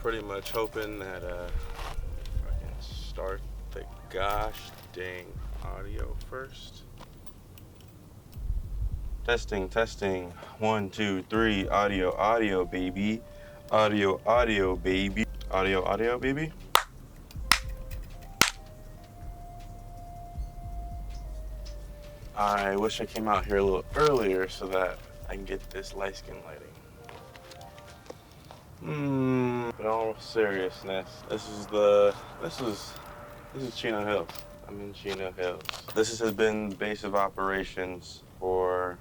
pretty much hoping that I can start the gosh dang audio first. Testing, testing. 1, 2, 3. Audio, audio, baby. Audio, audio, baby. Audio, audio, baby. I wish I came out here a little earlier so that I can get this light skin lighting. But in all seriousness, this is Chino Hills. I'm in Chino Hills. This has been the base of operations for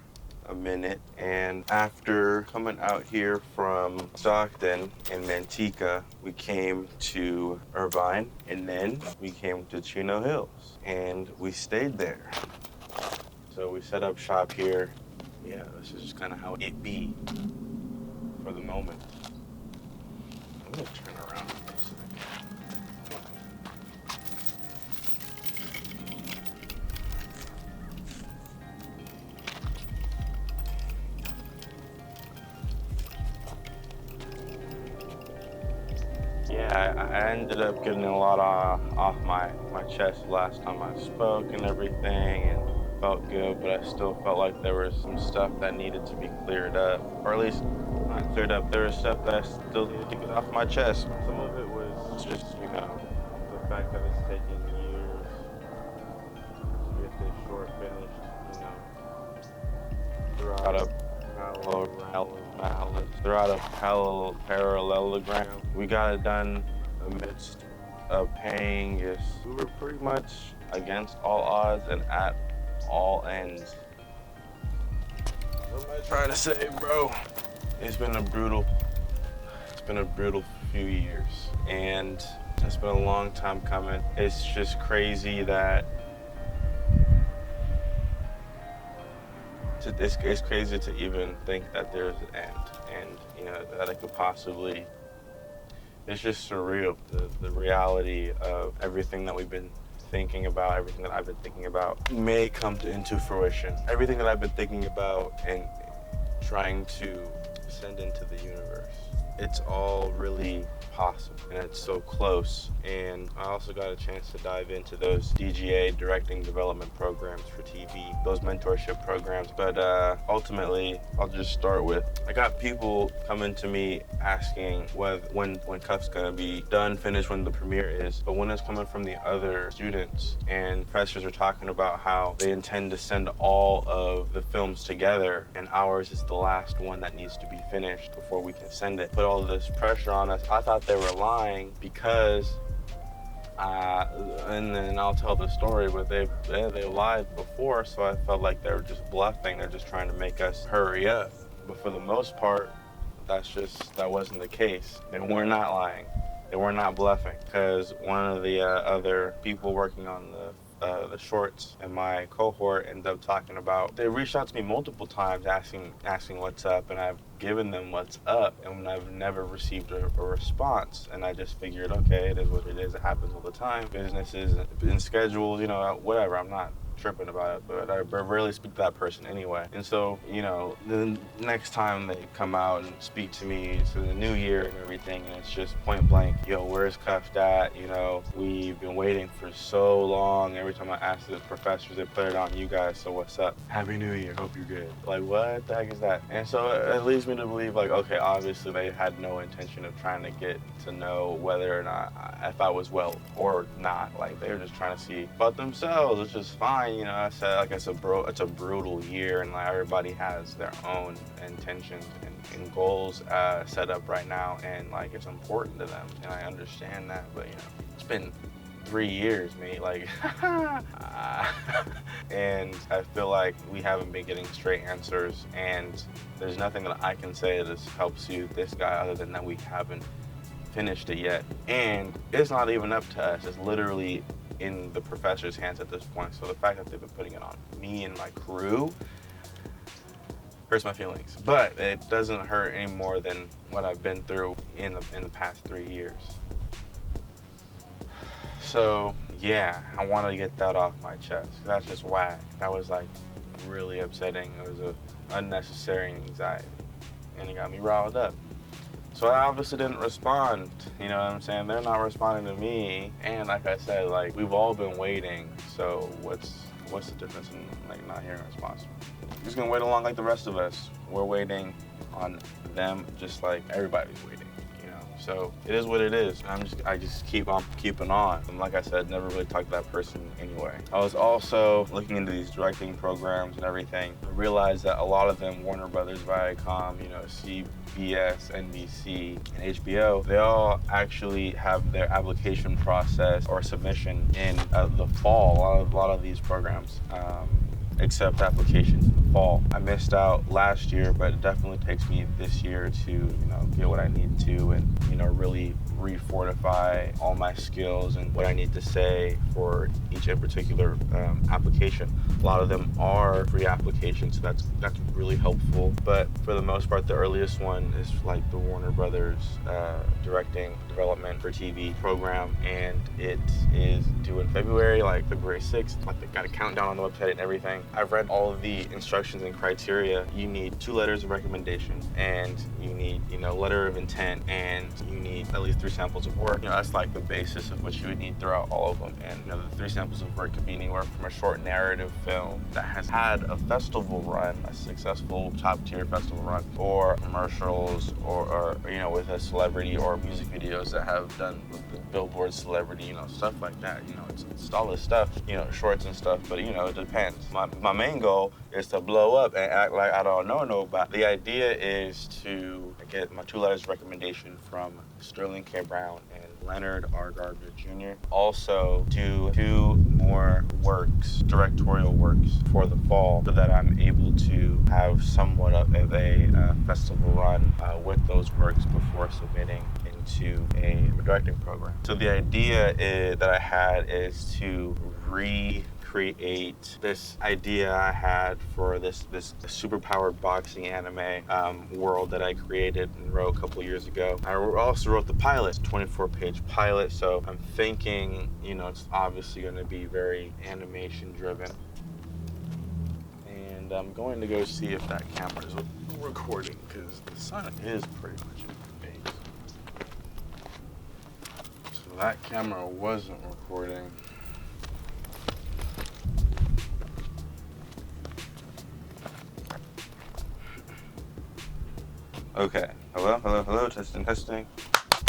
a minute, and after coming out here from Stockton and Manteca, we came to Irvine, and then we came to Chino Hills, and we stayed there. So we set up shop here. Yeah, this is just kind of how it be for the moment. I'm gonna turn around for a second. Yeah, I ended up getting a lot off my chest last time I spoke and everything, and felt good, but I still felt like there was some stuff that needed to be cleared up, or at least not cleared up. There was stuff that I still needed to get off my chest. Some of it was just, the fact that it's taking years to get this short finished, throughout a parallelogram. We got it done amidst a paying. We were pretty much against all odds and at all ends. What am I trying to say, bro? It's been a brutal few years, and it's been a long time coming. It's just crazy that it's crazy to even think that there's an end, and that it could possibly. It's just surreal, the reality of everything that we've been thinking about, everything that I've been thinking about may come into fruition. Everything that I've been thinking about and trying to send into the universe, it's all really possible, and it's so close. And I also got a chance to dive into those DGA, directing development programs for TV, those mentorship programs. But ultimately, I'll just start with, I got people coming to me asking when Cuff's gonna be done, finished, when the premiere is. But when it's coming from the other students, and professors are talking about how they intend to send all of the films together, and ours is the last one that needs to be finished before we can send it. Put all of this pressure on us. I thought they were lying because and then I'll tell the story, but they lied before, so I felt like they were just bluffing. They're just trying to make us hurry up. But for the most part, that wasn't the case. They were not lying. They were not bluffing, because one of the other people working on the shorts in my cohort ended up talking about, they reached out to me multiple times asking what's up, and I've given them what's up, and I've never received a response. And I just figured, okay, it is what it is. It happens all the time. Businesses and schedules, whatever. I'm not tripping about it, but I rarely speak to that person anyway. And so, the next time they come out and speak to me, it's the new year and everything, and it's just point blank, yo, where's Cuffed at? We've been waiting for so long. Every time I ask the professors, they put it on you guys, so what's up? Happy New Year, hope you're good. Like, what the heck is that? And so it leads me to believe, like, okay, obviously they had no intention of trying to get to know whether or not if I was well or not. Like, they were just trying to see about themselves, which is fine. I said, like, it's a brutal year, and like everybody has their own intentions and goals set up right now, and like it's important to them, and I understand that. But it's been 3 years, mate. Like, and I feel like we haven't been getting straight answers, and there's nothing that I can say that helps you, this guy, other than that we haven't finished it yet. And it's not even up to us. It's literally in the professor's hands at this point. So the fact that they've been putting it on me and my crew hurts my feelings. But it doesn't hurt any more than what I've been through in the past 3 years. So yeah, I want to get that off my chest. That's just whack. That was like really upsetting. It was a unnecessary anxiety, and it got me riled up. So I obviously didn't respond, you know what I'm saying? They're not responding to me. And like I said, like, we've all been waiting. So what's the difference in like not hearing a response? Just gonna wait along like the rest of us. We're waiting on them just like everybody's waiting, you know? So it is what it is. I just keep on keeping on. And like I said, never really talked to that person anyway. I was also looking into these directing programs and everything. I realized that a lot of them, Warner Brothers, Viacom, you know, CBS, NBC, and HBO, they all actually have their application process or submission in the fall. A lot of these programs accept applications in the fall. I missed out last year, but it definitely takes me this year to, you know, get what I need to and, you know, really refortify all my skills and what I need to say for each in particular application. A lot of them are free applications, so that's really helpful. But for the most part, the earliest one is like the Warner Brothers directing development for TV program, and it is due in February, like February 6th. Like, they got a countdown on the website and everything. I've read all of the instructions and criteria. You need 2 letters of recommendation, and you need, you know, letter of intent, and you need at least 3 samples of work. You know, that's like the basis of what you would need throughout all of them. And, you know, the 3 samples of work could be anywhere from a short narrative film that has had a festival run, a successful top-tier festival run, or commercials, or you know, with a celebrity, or music videos that have done with the Billboard celebrity, you know, stuff like that. You know, it's all this stuff, you know, shorts and stuff, but, you know, it depends. My main goal is to blow up and act like I don't know nobody. The idea is to get my 2 letters of recommendation from Sterling K. Brown and Leonard R. Gardner Jr. Also do 2 more works, directorial works for the fall, so that I'm able to have somewhat of a festival run with those works before submitting into a directing program. So the idea that I had is to recreate this idea I had for this superpowered boxing anime world that I created and wrote a couple years ago. I also wrote the pilot, 24-page pilot, so I'm thinking, you know, it's obviously going to be very animation driven. And I'm going to go see if that camera is recording, because the sun is pretty much in my face. So that camera wasn't recording. Okay, hello, testing.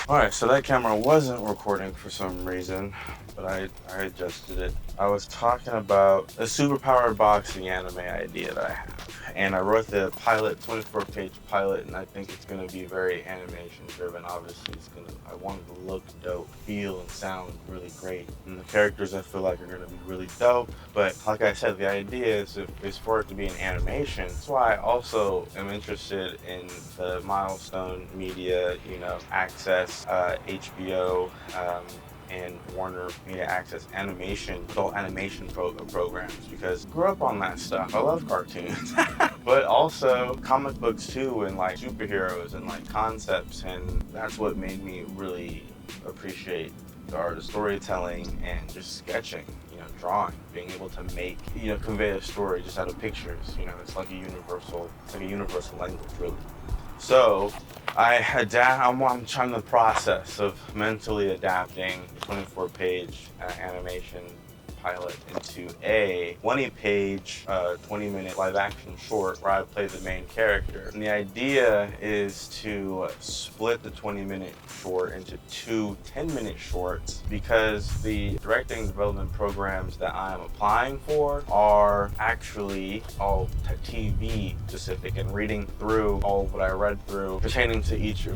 All right, so that camera wasn't recording for some reason, but I adjusted it. I was talking about a superpowered boxing anime idea that I have. And I wrote the pilot, 24-page pilot, and I think it's gonna be very animation driven. Obviously, I want it to look dope, feel and sound really great. And the characters I feel like are gonna be really dope. But like I said, the idea is for it to be an animation. That's why I also am interested in the Milestone Media, you know, Access, HBO, and Warner Media Access adult animation programs, because I grew up on that stuff. I love cartoons. But also comic books too, and like superheroes and like concepts, and that's what made me really appreciate the art of storytelling and just sketching, you know, drawing, being able to make, you know, convey a story just out of pictures. You know, it's like a universal language, really. So I'm trying the process of mentally adapting the 24-page animation pilot into a 20-page, 20-minute live-action short where I play the main character. And the idea is to split the 20-minute short into 2 10-minute shorts, because the directing development programs that I'm applying for are actually all TV specific, and reading through all of what I read through pertaining to each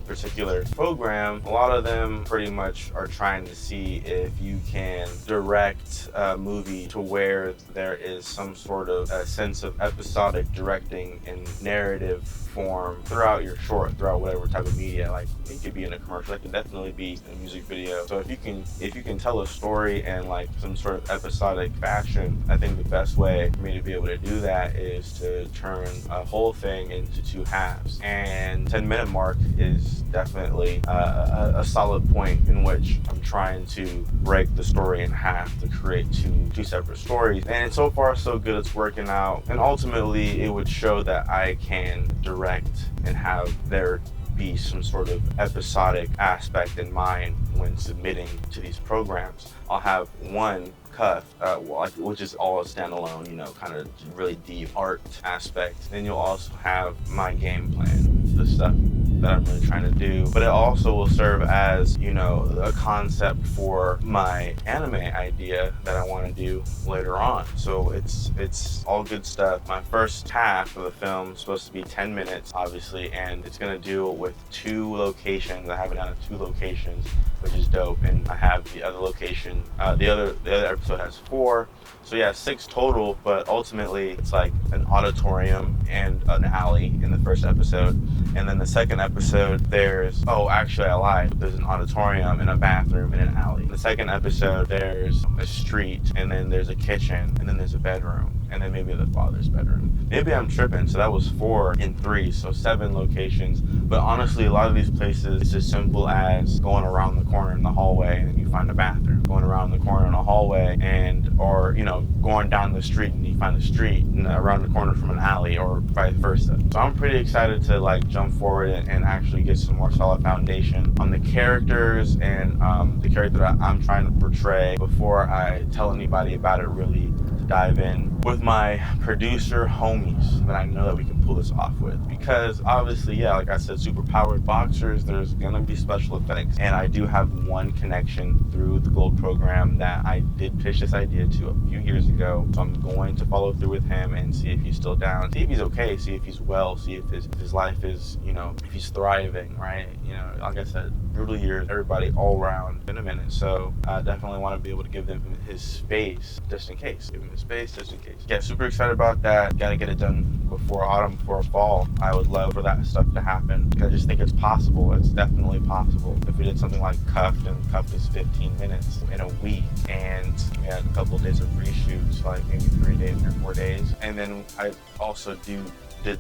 particular program, a lot of them pretty much are trying to see if you can direct a movie to where there is some sort of a sense of episodic directing and narrative form throughout your short, throughout whatever type of media. Like, it could be in a commercial, it could definitely be in a music video. So if you can tell a story in like some sort of episodic fashion, I think the best way for me to be able to do that is to turn a whole thing into 2 halves. And 10-minute mark is definitely a solid point in which I'm trying to break the story in half to create two separate stories. And so far so good, it's working out. And ultimately it would show that I can direct and have their be some sort of episodic aspect in mind when submitting to these programs. I'll have one cuff, which is all a standalone, you know, kind of really deep art aspect. Then you'll also have my game plan, the stuff that I'm really trying to do, but it also will serve as, you know, a concept for my anime idea that I want to do later on. So it's all good stuff. My first half of the film is supposed to be 10 minutes, obviously, and it's gonna deal with 2 locations. I have it down to 2 locations, which is dope, and I have the other location. The other episode has 4. So yeah, 6 total, but ultimately it's like an auditorium and an alley in the first episode. And then the second episode, actually I lied. There's an auditorium and a bathroom and an alley. The second episode, there's a street, and then there's a kitchen, and then there's a bedroom, and then maybe the father's bedroom. Maybe I'm tripping, so that was 4 in 3, so 7 locations. But honestly, a lot of these places, it's as simple as going around the corner in the hallway and you find a bathroom. Going around the corner in a hallway or, you know, going down the street and you find a street around the corner from an alley, or vice versa. So I'm pretty excited to like jump forward and actually get some more solid foundation on the characters and the character that I'm trying to portray before I tell anybody about it, really to dive in with my producer homies that I know that we can pull this off with. Because obviously, yeah, like I said, super powered boxers, there's gonna be special effects, and I do have one connection through the Gold program that I did pitch this idea to a few years ago. So I'm going to follow through with him and see if he's still down, see if he's okay, see if he's well, see if his life is, you know, if he's thriving, right? You know, like I said, brutal years, everybody all around in a minute. So I definitely want to be able to give them his space just in case. Give him his space just in case. Yeah, super excited about that. Got to get it done before autumn, before fall. I would love for that stuff to happen. I just think it's possible. It's definitely possible. If we did something like Cuffed, and Cuffed is 15 minutes in a week, and we had a couple of days of reshoots, like maybe 3 days or 4 days. And then I also did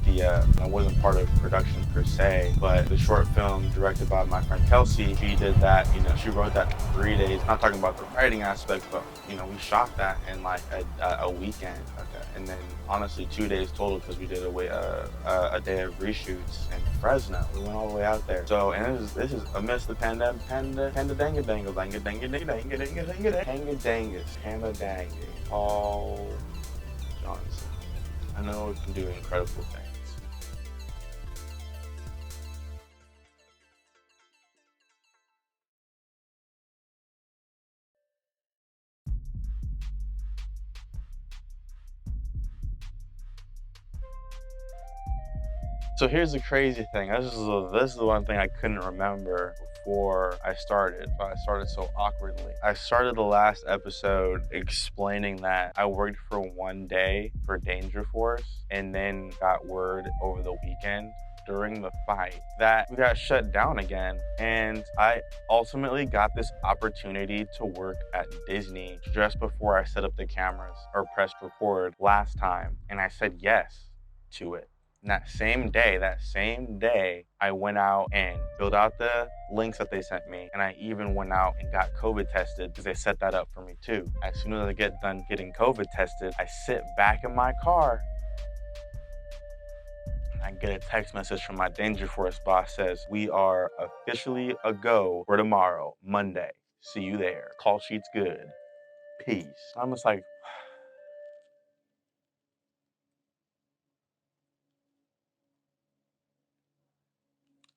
the, I wasn't part of production per se, but the short film directed by my friend Kelsey, she did that, you know, she wrote that in 3 days. Not talking about the writing aspect, but, you know, we shot that in like a weekend. Okay. And then honestly 2 days total, because we did a day of reshoots in Fresno. We went all the way out there. So, and this is amidst the pandemic, Paul Johnson. I know it can do incredible things. So here's the crazy thing. This is the one thing I couldn't remember before I started, but I started so awkwardly. I started the last episode explaining that I worked for 1 day for Danger Force, and then got word over the weekend during the fight that we got shut down again. And I ultimately got this opportunity to work at Disney just before I set up the cameras or pressed record last time, and I said yes to it. And that same day, I went out and filled out the links that they sent me. And I even went out and got COVID tested, because they set that up for me too. As soon as I get done getting COVID tested, I sit back in my car. I get a text message from my Danger Force boss, says, "We are officially a go for tomorrow, Monday. See you there. Call sheet's good. Peace." I'm just like,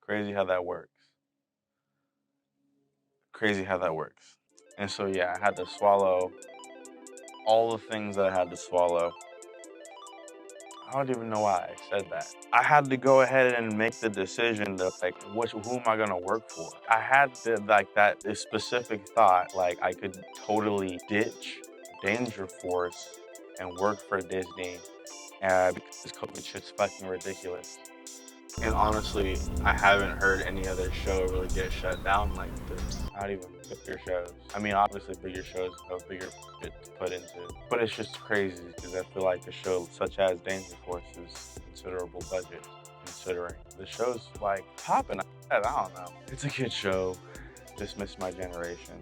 crazy how that works. Crazy how that works. And so, yeah, I had to swallow all the things that I had to swallow. I don't even know why I said that. I had to go ahead and make the decision to, like, who am I gonna work for? I had to, like, this specific thought, like, I could totally ditch Danger Force and work for Disney, because this COVID shit's fucking ridiculous. And honestly, I haven't heard any other show really get shut down like this. Not even bigger shows. I mean, obviously bigger shows have bigger shit to put into, but it's just crazy because I feel like a show such as Danger Force is considerable budget, considering the show's like popping. I don't know. It's a good show. Just missed my generation.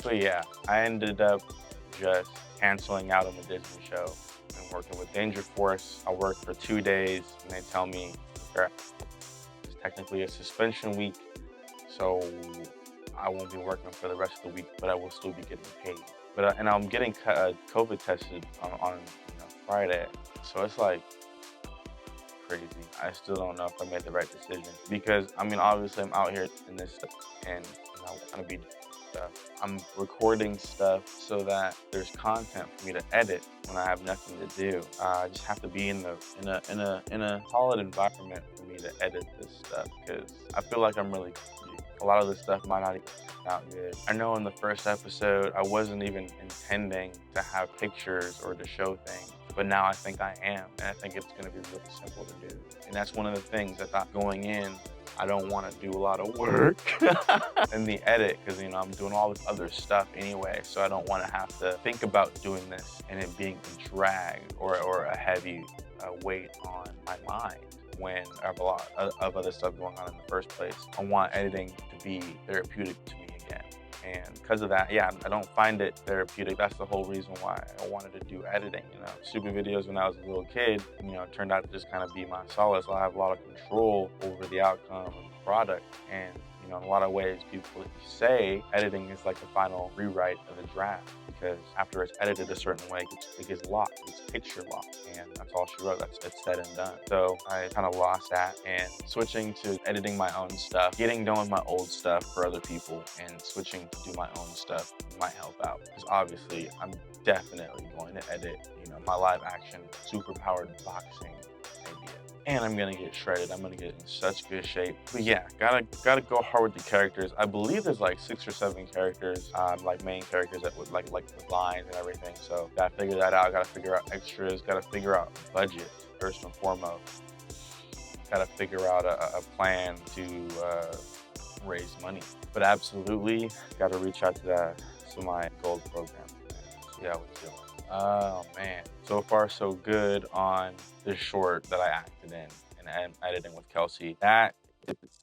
So yeah, I ended up just canceling out on the Disney show and working with Danger Force. I worked for 2 days and they tell me, just technically a suspension week, so I won't be working for the rest of the week, but I will still be getting paid. But and I'm getting COVID tested on Friday, so it's like crazy. I still don't know if I made the right decision, because I mean, obviously I'm out here in this stuff, and I want to be stuff. I'm recording stuff so that there's content for me to edit when I have nothing to do. I just have to be in a solid environment for me to edit this stuff, because I feel like I'm really a lot of this stuff might not even come out good. I know in the first episode I wasn't even intending to have pictures or to show things, but now I think I am, and I think it's gonna be really simple to do. And that's one of the things I thought going in, I don't wanna do a lot of work in the edit, because I'm doing all this other stuff anyway, so I don't wanna have to think about doing this and it being a drag or a heavy weight on my mind when I have a lot of other stuff going on in the first place. I want editing to be therapeutic to me again. And because of that, yeah, I don't find it therapeutic. That's the whole reason why I wanted to do editing. Stupid videos when I was a little kid, turned out to just kind of be my solace. I have a lot of control over the outcome of the product. And in a lot of ways, people say editing is like the final rewrite of a draft, because after it's edited a certain way, it gets locked. It's picture locked, and that's all she wrote. It's said and done. So I kind of lost that, and switching to editing my own stuff, getting done with my old stuff for other people, and switching to do my own stuff might help out. Because obviously, I'm definitely going to edit, my live action superpowered boxing idea. And I'm gonna get shredded. I'm gonna get in such good shape. But yeah, gotta go hard with the characters. I believe there's like 6 or 7 characters, like main characters that would like with lines and everything. So gotta figure that out. Gotta figure out extras. Gotta figure out budget first and foremost. Gotta figure out a plan to raise money. But absolutely, gotta reach out to my gold program. See how it's doing. Oh man, so far so good on this short that I acted in and I'm editing with Kelsey. That it's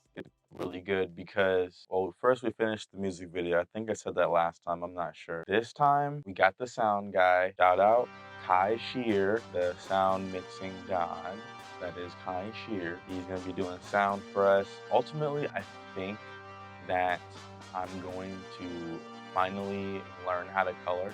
really good because, well, first we finished the music video. I think I said that last time, I'm not sure. This time we got the sound guy. Shout out Kai Shear, the sound mixing god. That is Kai Shear. He's gonna be doing sound for us. Ultimately, I think that I'm going to finally learn how to color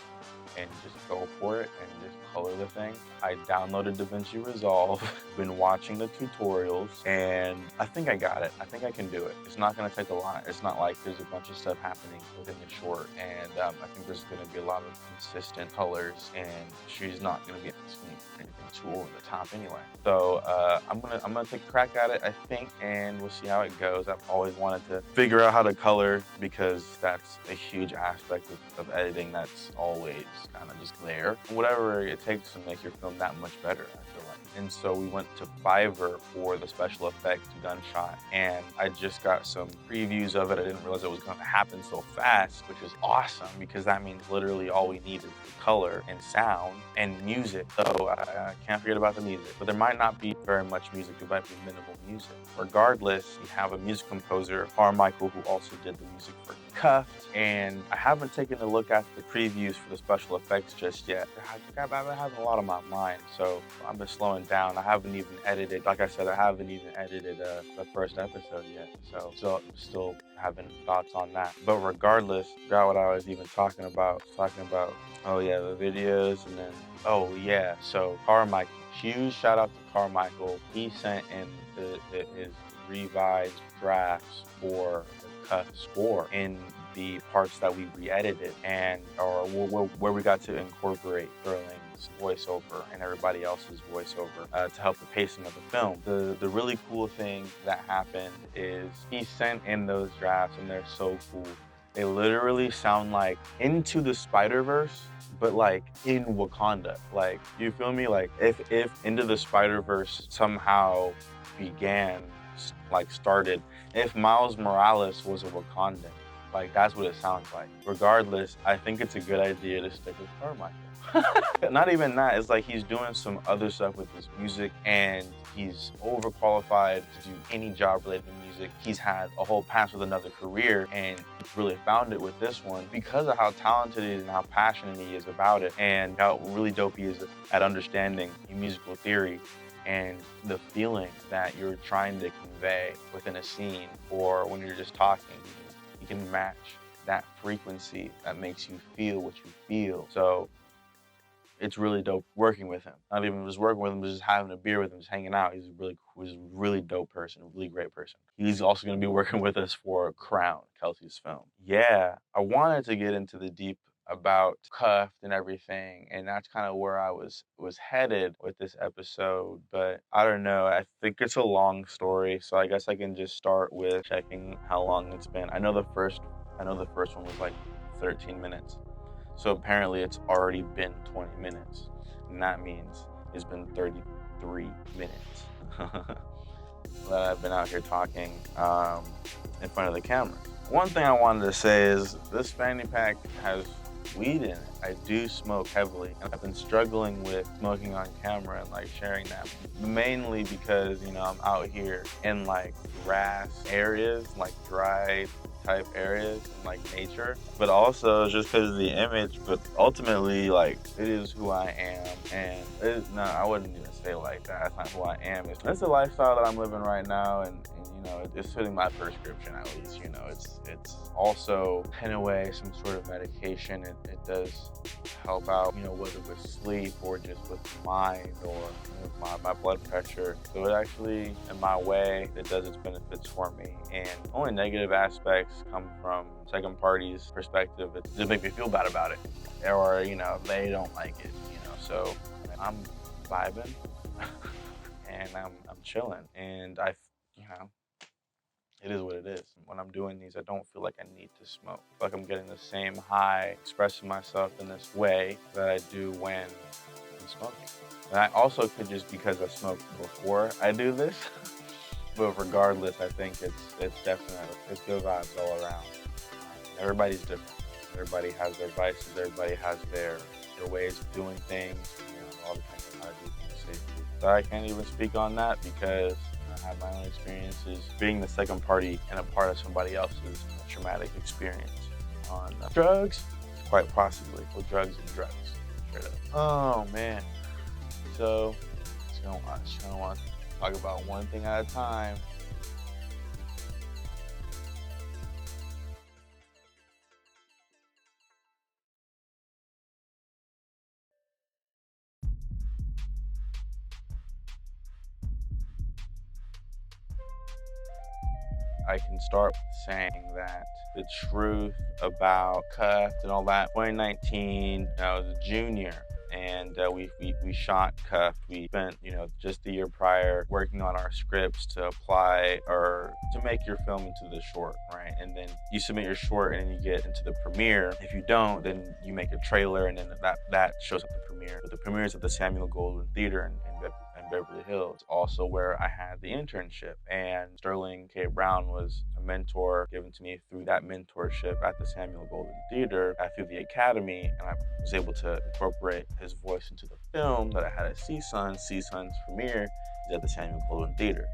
and just go for it and just color the thing. I downloaded DaVinci Resolve, been watching the tutorials, and I think I got it. I think I can do it. It's not gonna take a lot. It's not like there's a bunch of stuff happening within the short, and I think there's gonna be a lot of consistent colors, and she's not gonna be asking anything too over the top anyway. So I'm gonna take a crack at it, I think, and we'll see how it goes. I've always wanted to figure out how to color because that's a huge aspect of editing that's always kind of just there. Whatever it takes to make your film that much better, I feel like. And so we went to Fiverr for the special effects gunshot, and I just got some previews of it. I didn't realize it was going to happen so fast, which is awesome because that means literally all we need is the color and sound and music. So I can't forget about the music, but there might not be very much music. There might be minimal music. Regardless, we have a music composer, Carmichael, who also did the music for Cuffed, and I haven't taken a look at the previews for the special effects just yet. I've been having a lot on my mind, so I've been slowing down. I haven't even edited, like I said, I haven't even edited the first episode yet, so still having thoughts on that. But regardless, forgot what I was even talking about. Oh yeah, the videos, and then, oh yeah, so Carmichael, huge shout out to Carmichael. He sent in his revised drafts for the score in the parts that we re-edited, and or where we got to incorporate Sterling's voiceover and everybody else's voiceover to help the pacing of the film. The really cool thing that happened is he sent in those drafts, and they're so cool. They literally sound like Into the Spider-Verse, but like in Wakanda. Like, you feel me? Like if Into the Spider-Verse somehow started, if Miles Morales was a Wakandan, like that's what it sounds like. Regardless, I think it's a good idea to stick with Carmichael. Not even that, it's like he's doing some other stuff with his music, and he's overqualified to do any job related to music. He's had a whole past with another career, and he's really found it with this one because of how talented he is and how passionate he is about it, and how really dope he is at understanding musical theory. and the feeling that you're trying to convey within a scene, or when you're just talking, you can match that frequency that makes you feel what you feel. So it's really dope working with him. Not even just working with him, just having a beer with him, just hanging out. He's a really dope person, a really great person. He's also going to be working with us for Crowne, Kelsey's film. Yeah, I wanted to get into the deep about Cuffed and everything, and that's kind of where I was headed with this episode. But I don't know. I think it's a long story, so I guess I can just start with checking how long it's been. I know the first one was like 13 minutes. So apparently it's already been 20 minutes, and that means it's been 33 minutes that I've been out here talking in front of the camera. One thing I wanted to say is this fanny pack has weed in it. I do smoke heavily, and I've been struggling with smoking on camera and like sharing that, mainly because, you know, I'm out here in like grass areas, like dry type areas in like nature, but also just because of the image. But ultimately, like, it is who I am, and no, I wouldn't even say like that. That's not who I am. It's the lifestyle that I'm living right now, and you know, it's fitting my prescription at least. You know, it's also in a way some sort of medication. It does help out, you know, whether with sleep or just with mind or with my blood pressure. So it actually, in my way, it does its benefits for me. And only negative aspects come from second parties' perspective. It just makes me feel bad about it, or you know, they don't like it. You know, so I'm vibing and I'm chilling, and you know, it is what it is. When I'm doing these, I don't feel like I need to smoke. I feel like I'm getting the same high expressing myself in this way that I do when I'm smoking. And I also could just because I smoked before I do this. But regardless, I think it's definitely, it's good vibes all around. Everybody's different. Everybody has their vices. Everybody has their ways of doing things. You know, all depends on how to do things safely. So I can't even speak on that because I have my own experiences being the second party and a part of somebody else's traumatic experience on drugs, quite possibly. Well, drugs and drugs, straight up. Oh man. So just gonna want to talk about one thing at a time. I can start saying that the truth about Cuffed and all that. 2019, I was a junior, and we shot Cuffed. We spent, you know, just the year prior working on our scripts to apply or to make your film into the short, right? And then you submit your short and then you get into the premiere. If you don't, then you make a trailer, and then that shows up the premiere. But the premiere is at the Samuel Goldwyn Theater in Beverly Hills, also where I had the internship. And Sterling K. Brown was a mentor given to me through that mentorship at the Samuel Goldwyn Theater through the Academy, and I was able to incorporate his voice into the film that I had at CSUN. CSUN's premiere is at the Samuel Goldwyn Theater.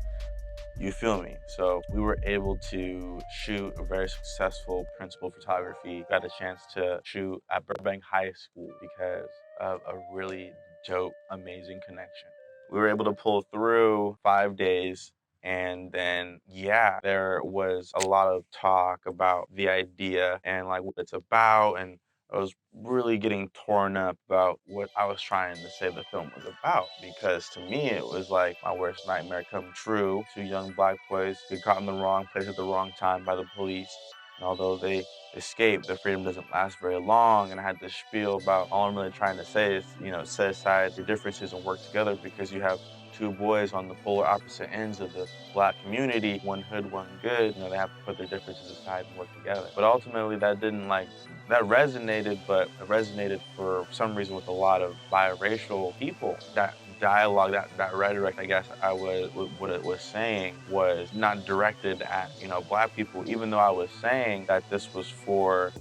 You feel me? So we were able to shoot a very successful principal photography. Got a chance to shoot at Burbank High School because of a really dope, amazing connection. We were able to pull through 5 days, and then, yeah, there was a lot of talk about the idea and like what it's about, and I was really getting torn up about what I was trying to say the film was about, because to me it was like my worst nightmare come true. Two young black boys get caught in the wrong place at the wrong time by the police, and although they escape, their freedom doesn't last very long. And I had this spiel about all I'm really trying to say is, you know, set aside your differences and work together, because you have two boys on the polar opposite ends of the black community, one hood, one good. You know, they have to put their differences aside and work together. But ultimately that resonated, but it resonated for some reason with a lot of biracial people. That dialogue, that rhetoric, I guess what it was saying was not directed at, you know, black people, even though I was saying that this was for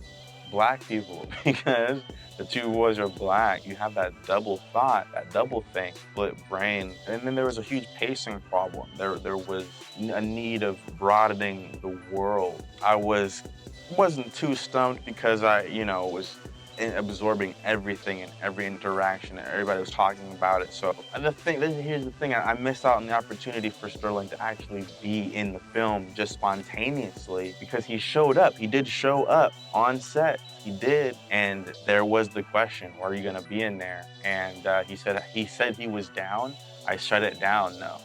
black people because the two boys are black. You have that double thought, that double think, split brain. And then there was a huge pacing problem. There was a need of broadening the world. I wasn't too stumped because I, you know, was absorbing everything and every interaction, and everybody was talking about it. So here's the thing, I missed out on the opportunity for Sterling to actually be in the film just spontaneously, because he showed up. He did show up on set. He did, and there was the question, "Are you gonna be in there?" And he said he was down. I shut it down. No,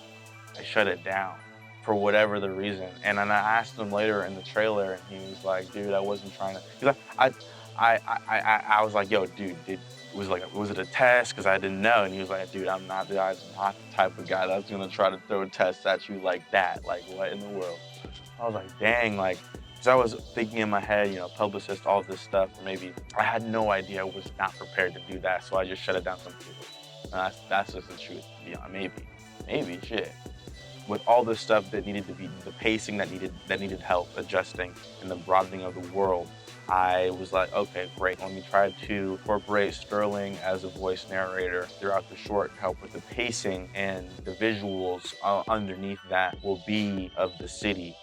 I shut it down for whatever the reason. And then I asked him later in the trailer, and he was like, "Dude, I wasn't trying to." Because I was like, "Yo, dude, was it a test?" Because I didn't know. And he was like, "Dude, I'm not the type of guy that's gonna try to throw tests at you like that. Like, what in the world?" I was like, "Dang, like." Because I was thinking in my head, publicist, all this stuff, or maybe I had no idea. I was not prepared to do that, so I just shut it down completely. And that's just the truth. Yeah, maybe shit. With all the stuff that needed to be, the pacing that needed help adjusting, and the broadening of the world, I was like, okay, great. Let me try to incorporate Sterling as a voice narrator throughout the short, help with the pacing, and the visuals underneath that will be of the city.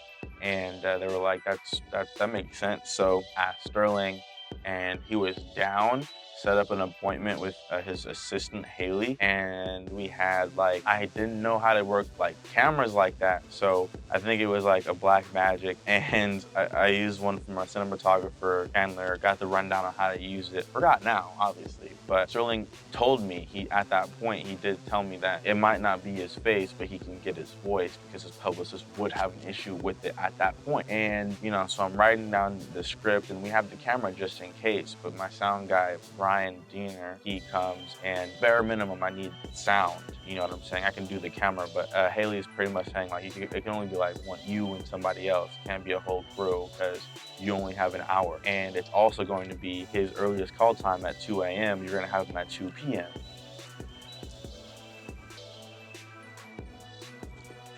And they were like, that makes sense. So asked Sterling, and he was down. Set up an appointment with his assistant Haley, and we had I didn't know how to work cameras like that, so I think it was like a black magic, and I used one from our cinematographer Chandler. Got the rundown on how to use it. Forgot now, obviously, but Sterling told me at that point he did tell me that it might not be his face, but he can get his voice, because his publicist would have an issue with it at that point. And so I'm writing down the script, and we have the camera just in case, but my sound guy Brian Diener, he comes, and bare minimum I need sound, you know what I'm saying? I can do the camera, but Haley is pretty much saying it can only be you and somebody else. It can't be a whole crew, because you only have an hour, and it's also going to be his earliest call time at 2 a.m. You're gonna have him at 2 p.m.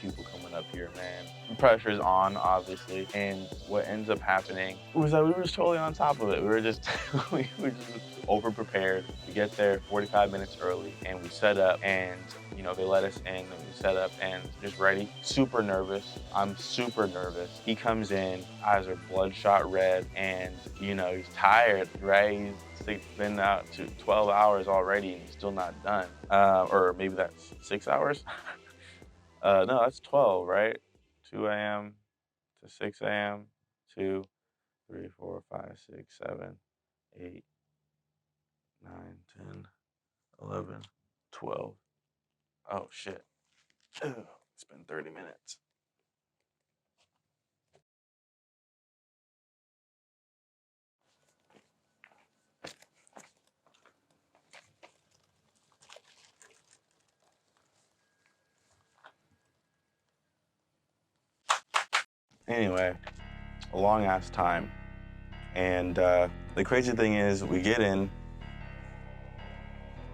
People coming up here, man. The pressure's on, obviously, and what ends up happening was that we were just totally on top of it. We were just over prepared. We get there 45 minutes early, and we set up, and they let us in, and we set up and just ready. Super nervous. I'm super nervous. He comes in, eyes are bloodshot red, and he's tired, right? He's been out to 12 hours already, and he's still not done. Or maybe that's 6 hours. No, that's 12, right? 2 a.m. to 6 a.m. 2, 3, 4, 5, 6, 7, 8, 9, 10, 11, 12. Oh, shit. Ugh, it's been 30 minutes. Anyway, a long ass time. And the crazy thing is, we get in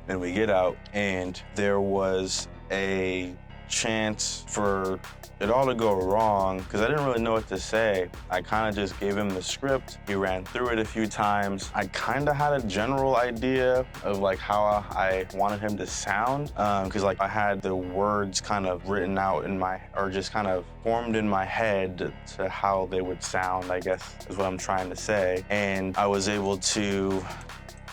and we get out, and there was a chance for it all to go wrong, because I didn't really know what to say. I kind of just gave him the script. He ran through it a few times. I kind of had a general idea of how I wanted him to sound, because I had the words kind of written out or just kind of formed in my head to how they would sound, I guess is what I'm trying to say. And I was able to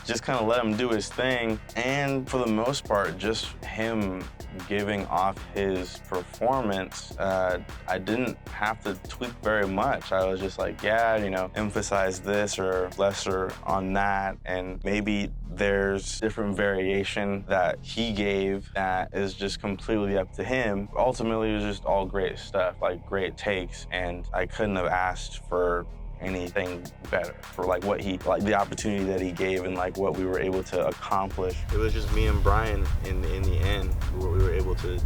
just kind of let him do his thing, and for the most part, just him giving off his performance. I didn't have to tweak very much. I was just emphasize this or lesser on that, and maybe there's different variation that he gave that is just completely up to him. Ultimately, it was just all great stuff, great takes, and I couldn't have asked for anything better for what he the opportunity that he gave, and what we were able to accomplish. It was just me and Brian in the end. We were able to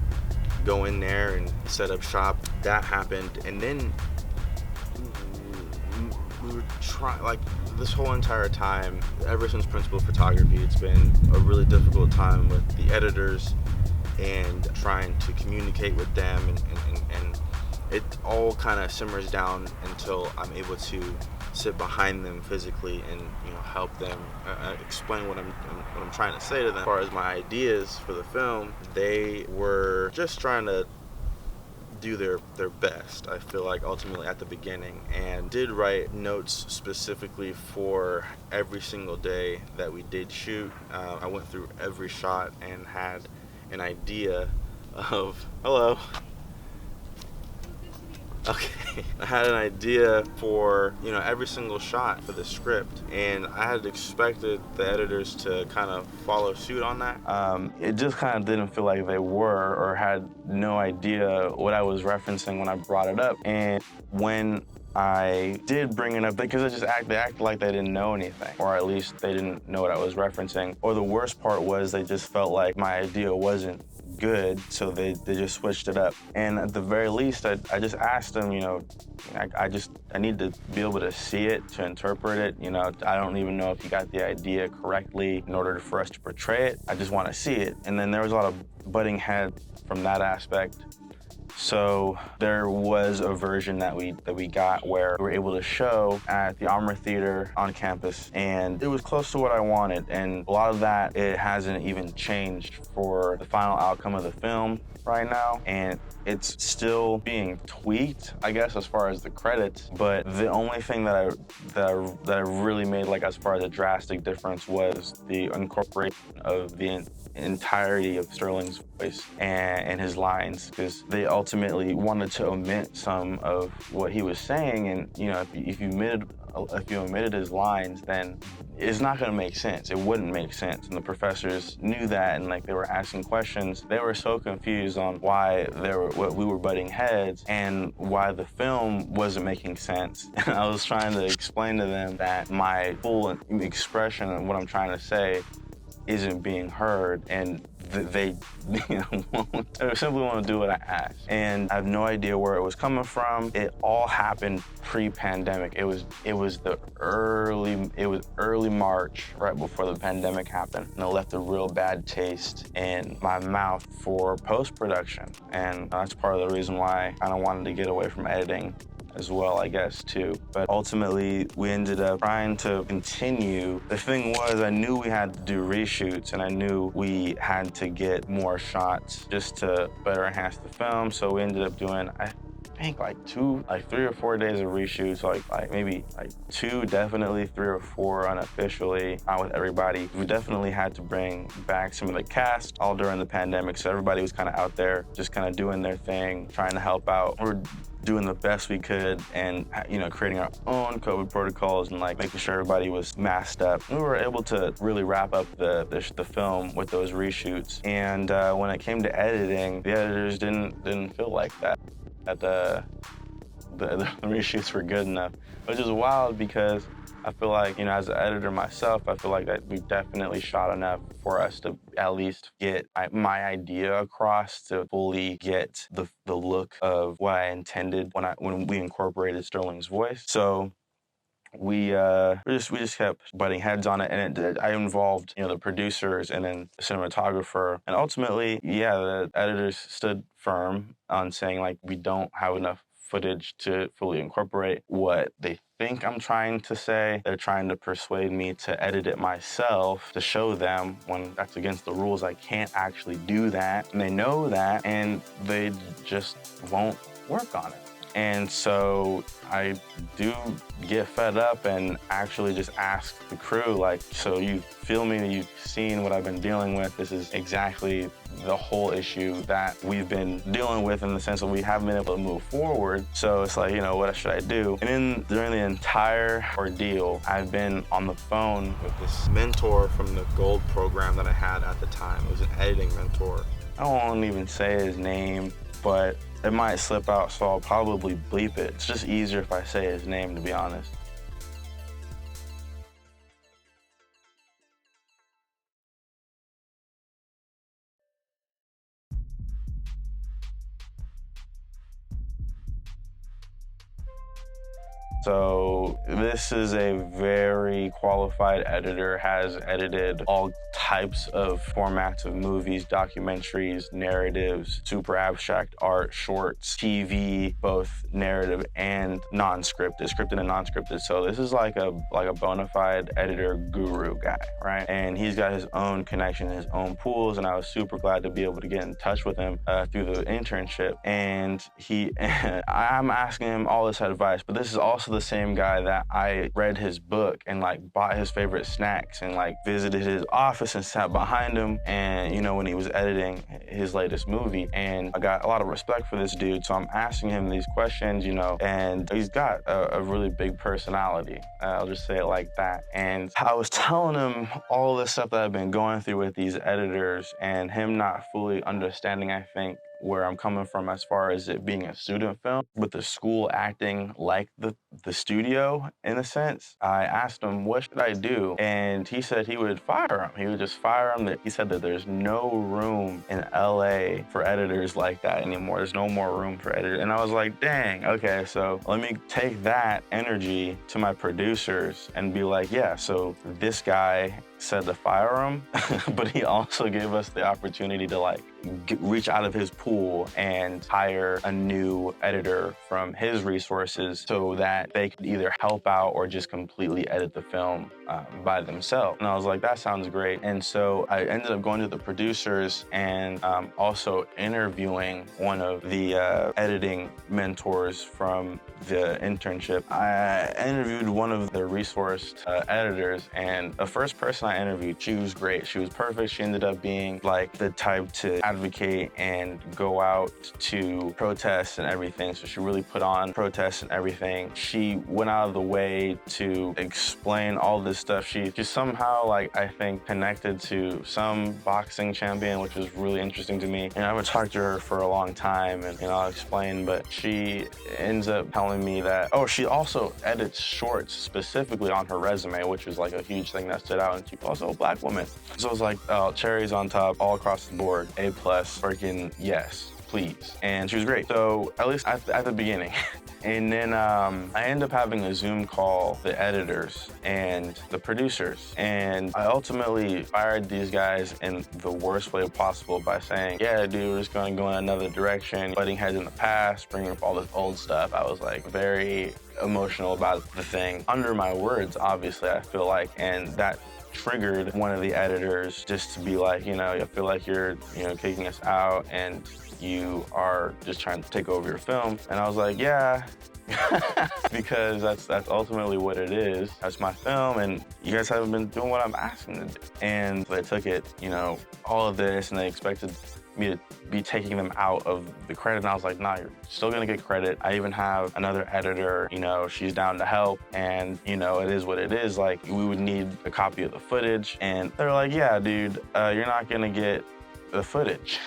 go in there and set up shop. That happened, and then we were trying this whole entire time, ever since principal photography, it's been a really difficult time with the editors and trying to communicate with them, and it all kind of simmers down until I'm able to sit behind them physically and help them explain what I'm trying to say to them. As far as my ideas for the film, they were just trying to do their best, I feel like, ultimately at the beginning, and did write notes specifically for every single day that we did shoot. I went through every shot and had an idea of, hello. Okay, I had an idea for, every single shot for the script, and I had expected the editors to kind of follow suit on that. It just kind of didn't feel like they were, or had no idea what I was referencing when I brought it up. And when I did bring it up, because they acted like they didn't know anything, or at least they didn't know what I was referencing. Or the worst part was they just felt like my idea wasn't good, so they just switched it up. And at the very least, I just asked them, I need to be able to see it, to interpret it. I don't even know if you got the idea correctly in order for us to portray it. I just want to see it. And then there was a lot of butting heads from that aspect. So there was a version that we got where we were able to show at the Armour Theater on campus, and it was close to what I wanted. And a lot of that, it hasn't even changed for the final outcome of the film right now, and it's still being tweaked, I guess, as far as the credits. But the only thing that I really made, like, as far as a drastic difference, was the incorporation of the entirety of Sterling's voice and his lines, because they ultimately wanted to omit some of what he was saying. And if you omitted his lines, then it's not going to make sense. It wouldn't make sense. And the professors knew that, and they were asking questions. They were so confused on why we were butting heads and why the film wasn't making sense. And I was trying to explain to them that my full expression of what I'm trying to say isn't being heard, and they simply want to do what I asked. And I have no idea where it was coming from. It all happened pre-pandemic. It was early March, right before the pandemic happened, and it left a real bad taste in my mouth for post-production. And that's part of the reason why I kind of wanted to get away from editing as well, I guess, too. But ultimately, we ended up trying to continue. The thing was, I knew we had to do reshoots, and I knew we had to get more shots just to better enhance the film. So we ended up doing, I think, 3 or 4 days of reshoots, maybe 2, definitely 3 or 4 unofficially, not with everybody. We definitely had to bring back some of the cast all during the pandemic, so everybody was kind of out there just kind of doing their thing, trying to help out. We're doing the best we could, and creating our own COVID protocols, and making sure everybody was masked up. We were able to really wrap up the film with those reshoots. And when it came to editing, the editors didn't feel like that the reshoots were good enough, which is wild, because I feel like, as an editor myself, I feel like that we definitely shot enough for us to at least get my idea across, to fully get the look of what I intended when we incorporated Sterling's voice. So we just kept butting heads on it, and I involved the producers and then the cinematographer, and ultimately, the editors stood firm on saying we don't have enough footage to fully incorporate what they think I'm trying to say. They're trying to persuade me to edit it myself to show them, when that's against the rules. I can't actually do that, and they know that, and they just won't work on it. And so I do get fed up and actually just ask the crew, so you feel me, you've seen what I've been dealing with. This is exactly the whole issue that we've been dealing with, in the sense that we haven't been able to move forward. So it's what should I do? And during the entire ordeal, I've been on the phone with this mentor from the Gold program that I had at the time. It was an editing mentor. I won't even say his name, but it might slip out, so I'll probably bleep it. It's just easier if I say his name, to be honest. So this is a very qualified editor, has edited all types of formats of movies, documentaries, narratives, super abstract art, shorts, TV, both narrative and non-scripted, scripted and non-scripted. So this is like a bona fide editor guru guy, right? And he's got his own connection, his own pools, and I was super glad to be able to get in touch with him through the internship. And I'm asking him all this advice, but this is also the same guy that I read his book and like bought his favorite snacks and like visited his office and sat behind him, and you know, when he was editing his latest movie. And I got a lot of respect for this dude, so I'm asking him these questions, you know, and he's got a really big personality. I'll just say it like that. And I was telling him all this stuff that I've been going through with these editors and him not fully understanding, I think, where I'm coming from as far as it being a student film, with the school acting like the studio in a sense. I asked him, what should I do? And he said he would fire him. He would just fire him. He said that there's no room in LA for editors like that anymore. There's no more room for editors. And I was like, dang, okay, so let me take that energy to my producers and be like, yeah, so this guy said to fire him, but he also gave us the opportunity to like reach out of his pool and hire a new editor from his resources so that they could either help out or just completely edit the film by themselves. And I was like, that sounds great. And so I ended up going to the producers and also interviewing one of the editing mentors from the internship. I interviewed one of the resourced editors, and the first person I interviewed, she was great. She was perfect. She ended up being like the type to advocate and go out to protests and everything. So she really put on protests and everything. She went out of the way to explain all this stuff. She just somehow, like, I think connected to some boxing champion, which was really interesting to me. And I would talk to her for a long time and I'll explain, but she ends up telling me that, oh, she also edits shorts specifically on her resume, which was like a huge thing that stood out. And she's also a Black woman. So it was like, cherries on top, all across the board, A+, freaking yes, please. And she was great. So at least at the beginning. And then I ended up having a Zoom call, the editors and the producers. And I ultimately fired these guys in the worst way possible by saying, yeah, dude, we're just gonna go in another direction, butting heads in the past, bringing up all this old stuff. I was like very emotional about the thing. Under my words, obviously, I feel like, and that triggered one of the editors just to be like, you know, I feel like you're, you know, kicking us out and you are just trying to take over your film. And I was like, yeah, because that's ultimately what it is. That's my film, and you guys haven't been doing what I'm asking to do. And they took it, you know, all of this, and they expected me to be taking them out of the credit. And I was like, nah, you're still gonna get credit. I even have another editor, you know, she's down to help, and you know, it is what it is. Like, we would need a copy of the footage. And they're like, yeah, dude, you're not gonna get the footage.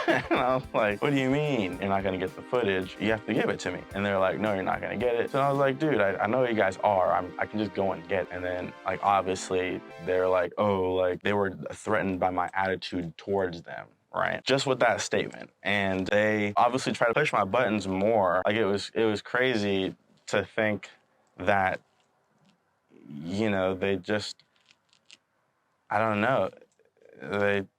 And I was like, what do you mean you're not gonna get the footage? You have to give it to me. And they're like, no, you're not gonna get it. So I was like, dude, I know you guys are. I can just go and get it. And then, like, obviously, they're like, oh, like, they were threatened by my attitude towards them. Right, just with that statement. And they obviously tried to push my buttons more. Like, it was crazy to think that, you know, they just, I don't know,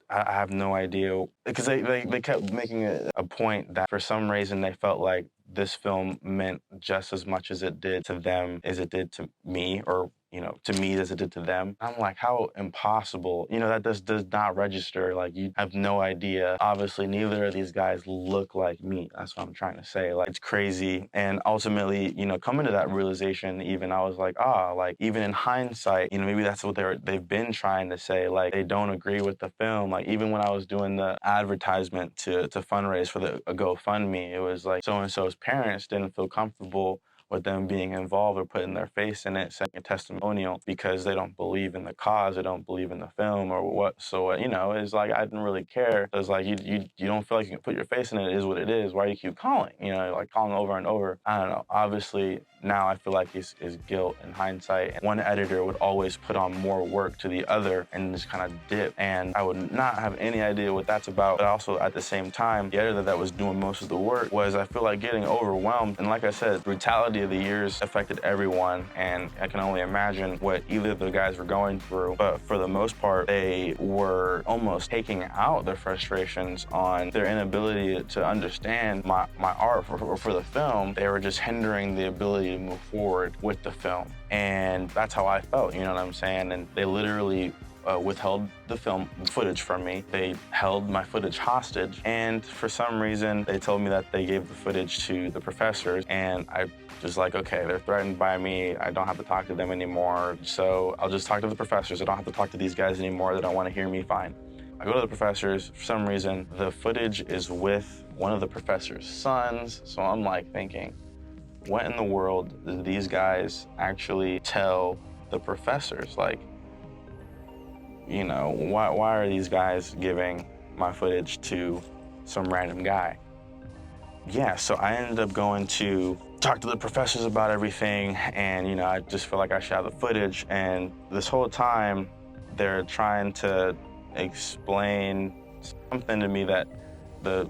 I have no idea, because they kept making a point that for some reason they felt like this film meant just as much as it did to them as it did to me, or, you know, to me as it did to them. I'm like, how impossible. You know, that does not register. Like, you have no idea. Obviously, neither of these guys look like me. That's what I'm trying to say. Like, it's crazy. And ultimately, you know, coming to that realization, even I was like, like, even in hindsight, you know, maybe that's what they've been trying to say. Like, they don't agree with the film. Like, even when I was doing the advertisement to fundraise for a GoFundMe, it was like so-and-so's parents didn't feel comfortable with them being involved or putting their face in it, saying a testimonial, because they don't believe in the cause, they don't believe in the film or what. So, you know, it's like, I didn't really care. It's like, you don't feel like you can put your face in it. It is what it is. Why do you keep calling? You know, like, calling over and over. I don't know. Obviously, now I feel like is guilt in hindsight. And one editor would always put on more work to the other and just kind of dip. And I would not have any idea what that's about. But also at the same time, the editor that was doing most of the work was, I feel like, getting overwhelmed. And like I said, the brutality of the years affected everyone. And I can only imagine what either of the guys were going through. But for the most part, they were almost taking out their frustrations on their inability to understand my art for the film. They were just hindering the ability to move forward with the film. And that's how I felt, you know what I'm saying? And they literally withheld the film footage from me. They held my footage hostage. And for some reason, they told me that they gave the footage to the professors. And I just like, okay, they're threatened by me. I don't have to talk to them anymore. So I'll just talk to the professors. I don't have to talk to these guys anymore. They don't want to hear me, fine. I go to the professors. For some reason, the footage is with one of the professor's sons. So I'm like thinking, what in the world did these guys actually tell the professors? Like, you know, why are these guys giving my footage to some random guy? Yeah, so I ended up going to talk to the professors about everything, and, you know, I just feel like I should have the footage. And this whole time, they're trying to explain something to me that the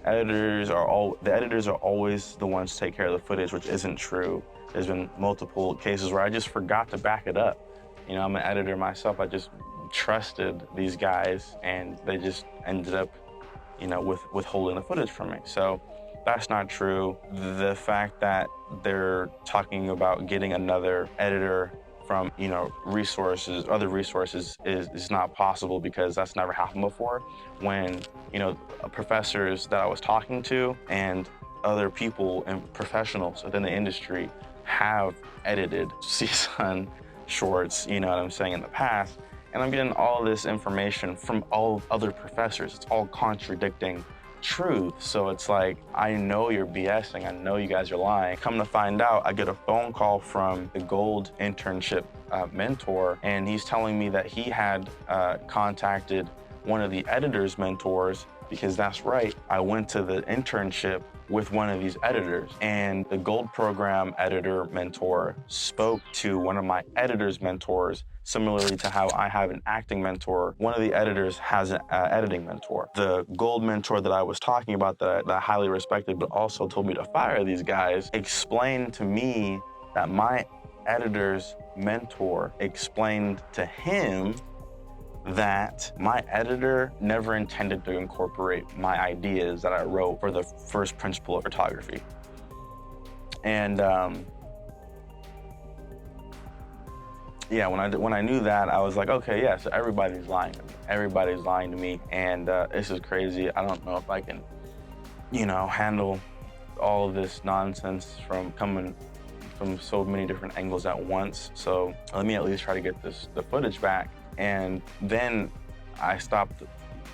editors are always the ones to take care of the footage, which isn't true. There's been multiple cases where I just forgot to back it up. You know, I'm an editor myself. I just trusted these guys, and they just ended up, you know, withholding the footage from me. So that's not true. The fact that they're talking about getting another editor from, you know, other resources is not possible, because that's never happened before. When, you know, professors that I was talking to and other people and professionals within the industry have edited CSUN shorts, you know what I'm saying, in the past. And I'm getting all this information from all other professors. It's all contradicting truth. So it's like, I know you're BSing. I know you guys are lying. Come to find out, I get a phone call from the Gold internship mentor, and he's telling me that he had contacted one of the editor's mentors, because that's right, I went to the internship with one of these editors, and the Gold program editor mentor spoke to one of my editor's mentors. Similarly to how I have an acting mentor, one of the editors has an editing mentor. The Gold mentor that I was talking about, that I highly respected, but also told me to fire these guys, explained to me that my editor's mentor explained to him that my editor never intended to incorporate my ideas that I wrote for the first principle of photography. And yeah, when I knew that, I was like, okay, yeah, so everybody's lying to me. Everybody's lying to me, and this is crazy. I don't know if I can, you know, handle all of this nonsense from coming from so many different angles at once. So let me at least try to get the footage back. And then I stopped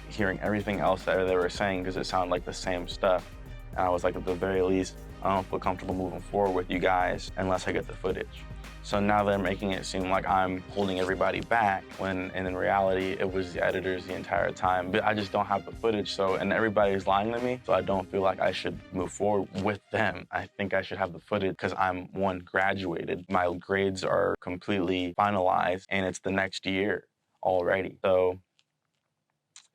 hearing everything else that they were saying, because it sounded like the same stuff. And I was like, at the very least, I don't feel comfortable moving forward with you guys unless I get the footage. So now they're making it seem like I'm holding everybody back, when in reality, it was the editors the entire time. But I just don't have the footage, and everybody's lying to me, so I don't feel like I should move forward with them. I think I should have the footage, because I'm, one, graduated. My grades are completely finalized, and it's the next year already. So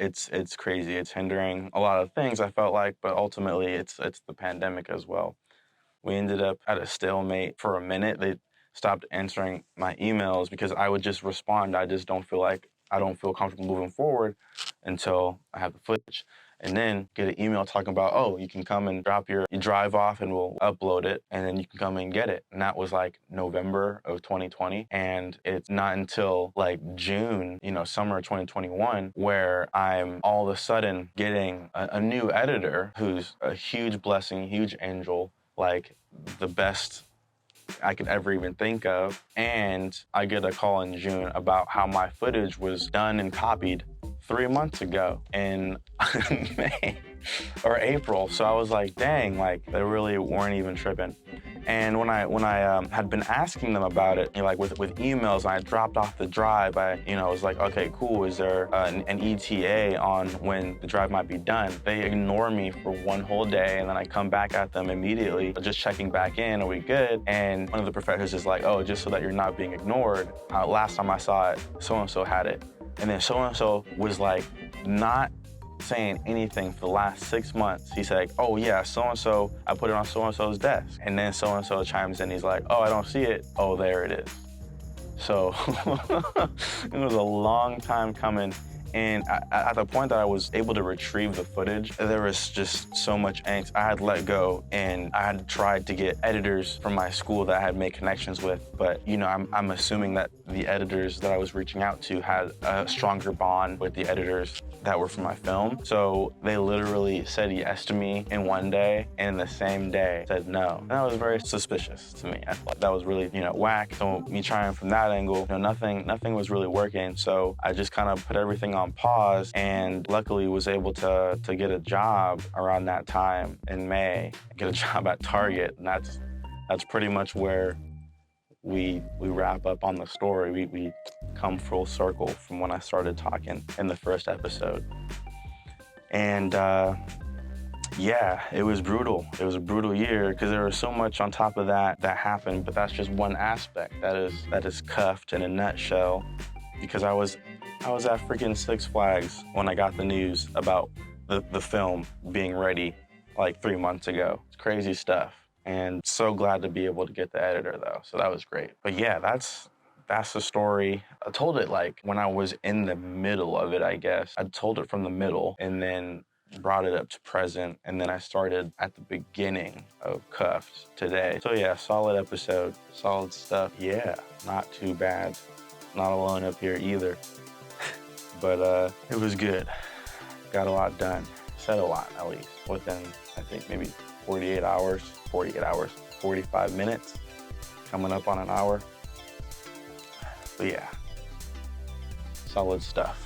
it's crazy. It's hindering a lot of things, I felt like, but ultimately it's the pandemic as well. We ended up at a stalemate for a minute. They stopped answering my emails because I would just respond. I don't feel comfortable moving forward until I have the footage. And then get an email talking about, oh, you can come and you drive off and we'll upload it, and then you can come and get it. And that was like November of 2020. And it's not until like June, you know, summer of 2021, where I'm all of a sudden getting a new editor who's a huge blessing, huge angel, like the best I could ever even think of. And I get a call in June about how my footage was done and copied 3 months ago in May or April. So I was like, dang, like they really weren't even tripping. And when I had been asking them about it, like with emails, and I dropped off the drive, I was like, okay, cool. Is there an ETA on when the drive might be done? They ignore me for one whole day, and then I come back at them immediately, just checking back in, are we good? And one of the professors is like, oh, just so that you're not being ignored, last time I saw it, so-and-so had it. And then so-and-so was like not saying anything for the last 6 months. He's like, oh yeah, so-and-so, I put it on so-and-so's desk. And then so-and-so chimes in, he's like, oh, I don't see it. Oh, there it is. So it was a long time coming. And at the point that I was able to retrieve the footage, there was just so much angst. I had let go, and I had tried to get editors from my school that I had made connections with. But I'm assuming that the editors that I was reaching out to had a stronger bond with the editors that were from my film. So they literally said yes to me in one day, and the same day said no. And that was very suspicious to me. I thought that was really, whack. So me trying from that angle, nothing was really working. So I just kind of put everything on pause, and luckily was able to get a job around that time in May, get a job at Target. And that's pretty much where we wrap up on the story. We come full circle from when I started talking in the first episode. And yeah, it was brutal. It was a brutal year because there was so much on top of that happened, but that's just one aspect that is Cuffed in a nutshell. Because I was at freaking Six Flags when I got the news about the film being ready like 3 months ago. It's crazy stuff. And so glad to be able to get the editor though, so that was great. But yeah, that's the story. I told it like when I was in the middle of it, I guess. I told it from the middle and then brought it up to present, and then I started at the beginning of Cuffed today. So yeah, solid episode, solid stuff. Yeah, not too bad. Not alone up here either. But it was good. Got a lot done. Said a lot, at least, within, I think, maybe 45 minutes, coming up on an hour. But yeah, solid stuff.